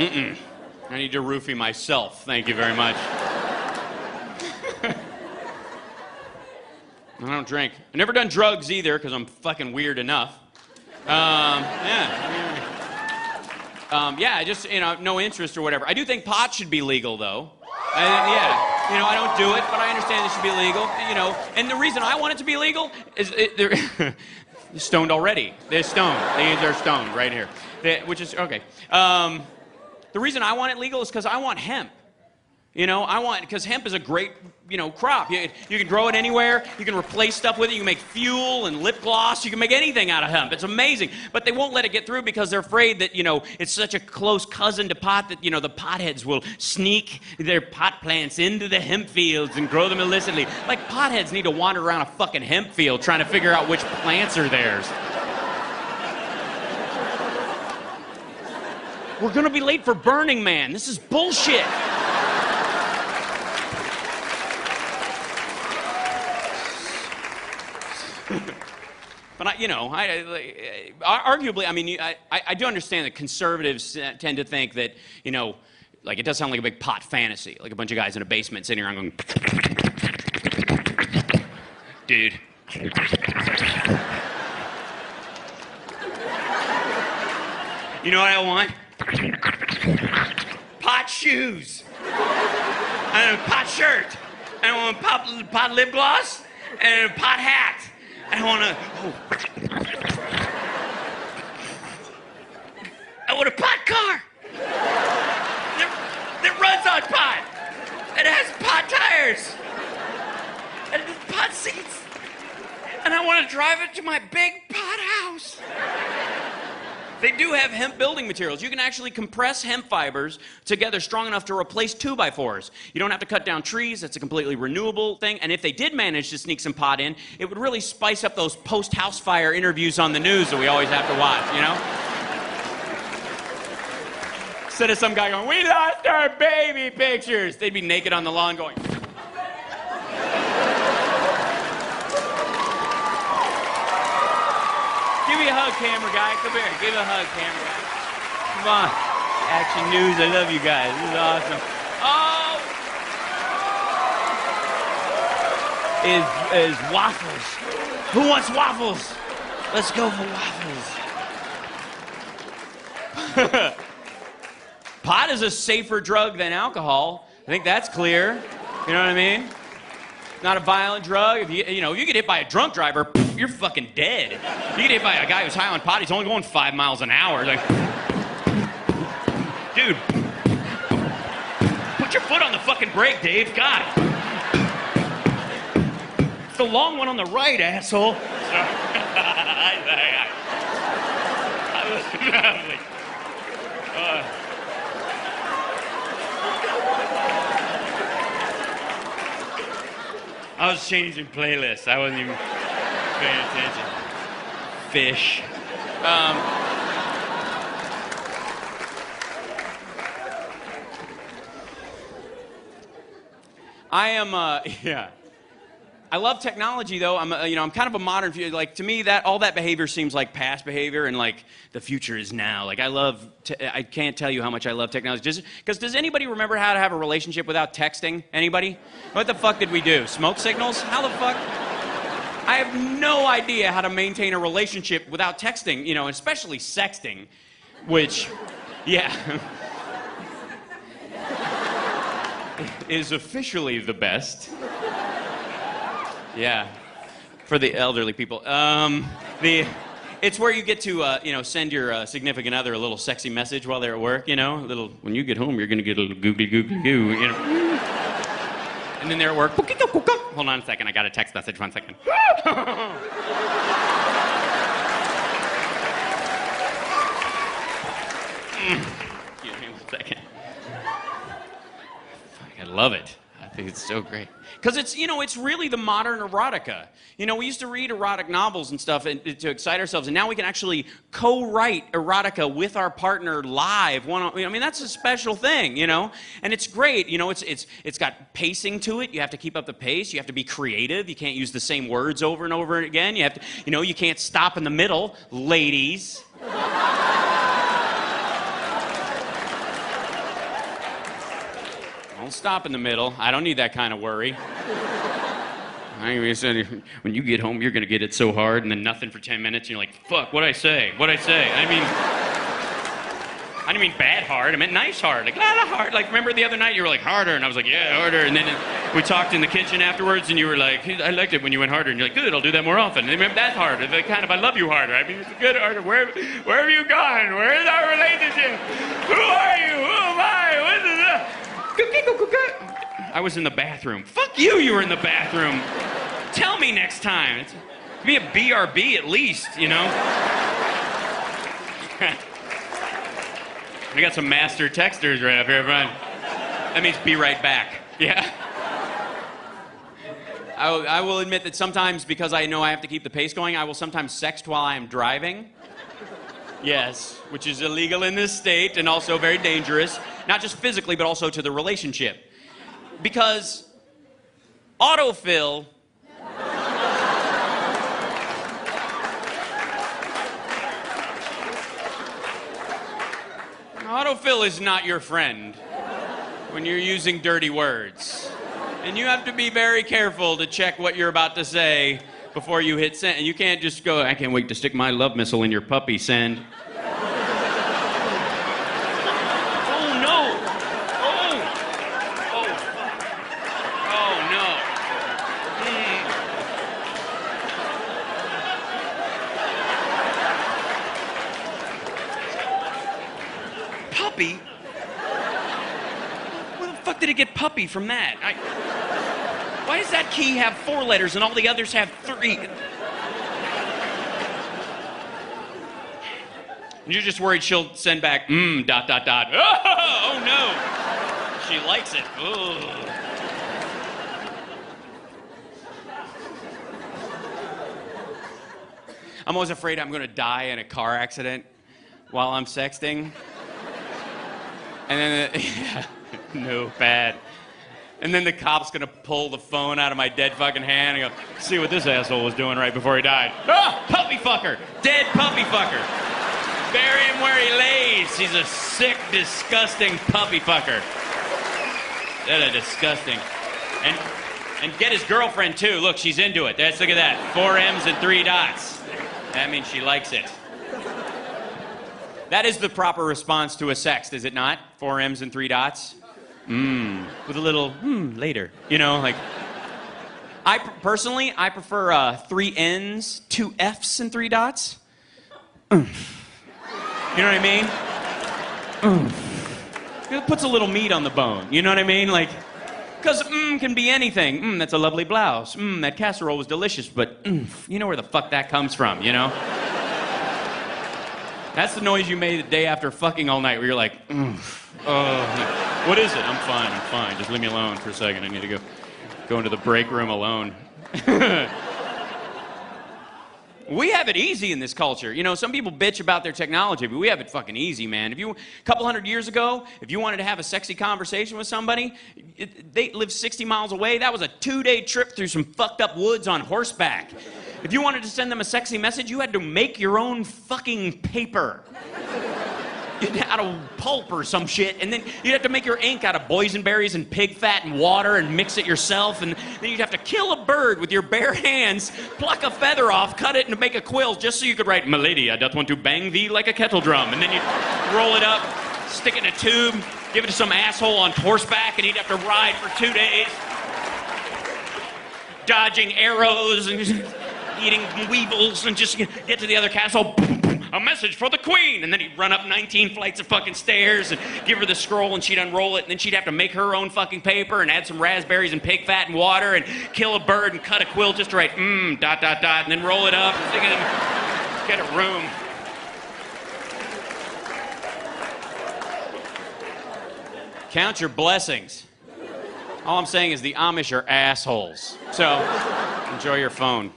I need to roofie myself. Thank you very much. I don't drink. I've never done drugs either because I'm fucking weird enough. I just, no interest or whatever. I do think pot should be legal, though. I don't do it, but I understand it should be legal, And the reason I want it to be legal is they're stoned already. They're stoned. They're stoned right here, which is, okay. The reason I want it legal is because I want hemp. Because hemp is a great, crop. You can grow it anywhere. You can replace stuff with it. You can make fuel and lip gloss. You can make anything out of hemp. It's amazing. But they won't let it get through because they're afraid that, it's such a close cousin to pot that, the potheads will sneak their pot plants into the hemp fields and grow them illicitly. Like, potheads need to wander around a fucking hemp field trying to figure out which plants are theirs. We're gonna be late for Burning Man. This is bullshit. But arguably, I do understand that conservatives tend to think that, it does sound like a big pot fantasy, like a bunch of guys in a basement sitting around going, dude. You know what I want? Pot shoes. And a pot shirt. And I want pot lip gloss and a pot hat. I want a pot car that runs on pot. It has pot tires and pot seats. And I want to drive it to my big pot house. They do have hemp building materials. You can actually compress hemp fibers together strong enough to replace 2x4s. You don't have to cut down trees. It's a completely renewable thing. And if they did manage to sneak some pot in, it would really spice up those post-house fire interviews on the news that we always have to watch, Instead of some guy going, we lost our baby pictures, they'd be naked on the lawn going... Give me a hug, camera guy. Come here. Give me a hug, camera guy. Come on. Action News. I love you guys. This is awesome. Oh! Is waffles. Who wants waffles? Let's go for waffles. Pot is a safer drug than alcohol. I think that's clear. You know what I mean? Not a violent drug. If you get hit by a drunk driver, you're fucking dead. You get hit by a guy who's high on pot, he's only going 5 miles an hour. Like, dude, put your foot on the fucking brake, Dave. God. It's the long one on the right, asshole. I was changing playlists. I wasn't even paying attention. Fish. I love technology, though. I'm kind of a modern. Like, to me, all that behavior seems like past behavior, and like the future is now. Like, I can't tell you how much I love technology. Because does anybody remember how to have a relationship without texting? Anybody? What the fuck did we do? Smoke signals? How the fuck? I have no idea how to maintain a relationship without texting. Especially sexting, which, is officially the best. Yeah, for the elderly people. It's where you get to, send your significant other a little sexy message while they're at work, when you get home, you're going to get a little googly googly goo, And then they're at work. Hold on a second, I got a text message, 1 second. Give me 1 second. I love it. I think it's so great. Because it's really the modern erotica. We used to read erotic novels and stuff to excite ourselves, and now we can actually co-write erotica with our partner live. That's a special thing, and it's great. It's got pacing to it. You have to keep up the pace. You have to be creative. You can't use the same words over and over again. You have to, you can't stop in the middle, ladies. Don't stop in the middle. I don't need that kind of worry. I said, when you get home, you're going to get it so hard, and then nothing for 10 minutes, and you're like, fuck, what'd I say? What'd I say? I didn't mean bad hard. I meant nice hard. Like, not hard. Like, remember the other night you were like, harder, and I was like, yeah, harder. And then we talked in the kitchen afterwards, and you were like, I liked it when you went harder. And you're like, good, I'll do that more often. And remember, that's harder. The kind of, I love you harder. I mean, it's a good harder. Where have you gone? Where is our relationship? Who are you? Who am I? What is that? I was in the bathroom. Fuck you, you were in the bathroom. Tell me next time. Be a BRB at least, you know? We got some master texters right up here front. That means be right back. Yeah. I will admit that sometimes, because I know I have to keep the pace going, I will sometimes sext while I am driving. Yes, which is illegal in this state and also very dangerous. Not just physically, but also to the relationship. Because autofill... Autofill is not your friend when you're using dirty words. And you have to be very careful to check what you're about to say before you hit send. And you can't just go, I can't wait to stick my love missile in your puppy, send. Oh, no. Oh. Oh, fuck. Oh, no. Puppy? Where the fuck did it get puppy from that? Why does that key have 4 letters and all the others have 3? And you're just worried she'll send back, ... Oh, no. She likes it. Ugh. I'm always afraid I'm going to die in a car accident while I'm sexting. And then, yeah, no, bad. And then the cop's gonna pull the phone out of my dead fucking hand and go, see what this asshole was doing right before he died. Oh, puppy fucker! Dead puppy fucker! Bury him where he lays. He's a sick, disgusting puppy fucker. That is disgusting. And get his girlfriend too. Look, she's into it. Look at that. 4 M's and 3 dots. That means she likes it. That is the proper response to a sext, is it not? 4 M's and 3 dots? With a little, later. You know, like... Personally, I prefer 3 N's, 2 F's, and 3 dots. You know what I mean? It puts a little meat on the bone. You know what I mean? Like, because can be anything. That's a lovely blouse. That casserole was delicious, but you know where the fuck that comes from, you know? That's the noise you made the day after fucking all night, where you're like, what is it? I'm fine. Just leave me alone for a second. I need to go into the break room alone. We have it easy in this culture. You know, some people bitch about their technology, but we have it fucking easy, man. A couple hundred years ago, if you wanted to have a sexy conversation with somebody, they lived 60 miles away. That was a 2-day trip through some fucked up woods on horseback. If you wanted to send them a sexy message, you had to make your own fucking paper. Out of pulp or some shit, and then you'd have to make your ink out of boysenberries and pig fat and water and mix it yourself, and then you'd have to kill a bird with your bare hands, pluck a feather off, cut it, and make a quill just so you could write, "Milady, I doth want to bang thee like a kettle drum," and then you'd roll it up, stick it in a tube, give it to some asshole on horseback, and he'd have to ride for 2 days, dodging arrows and eating weevils, and just get to the other castle. A message for the queen, and then he'd run up 19 flights of fucking stairs and give her the scroll, and she'd unroll it, and then she'd have to make her own fucking paper and add some raspberries and pig fat and water and kill a bird and cut a quill just to write and then roll it up and stick it in, get a room. Count your blessings. All I'm saying is the Amish are assholes. So enjoy your phone.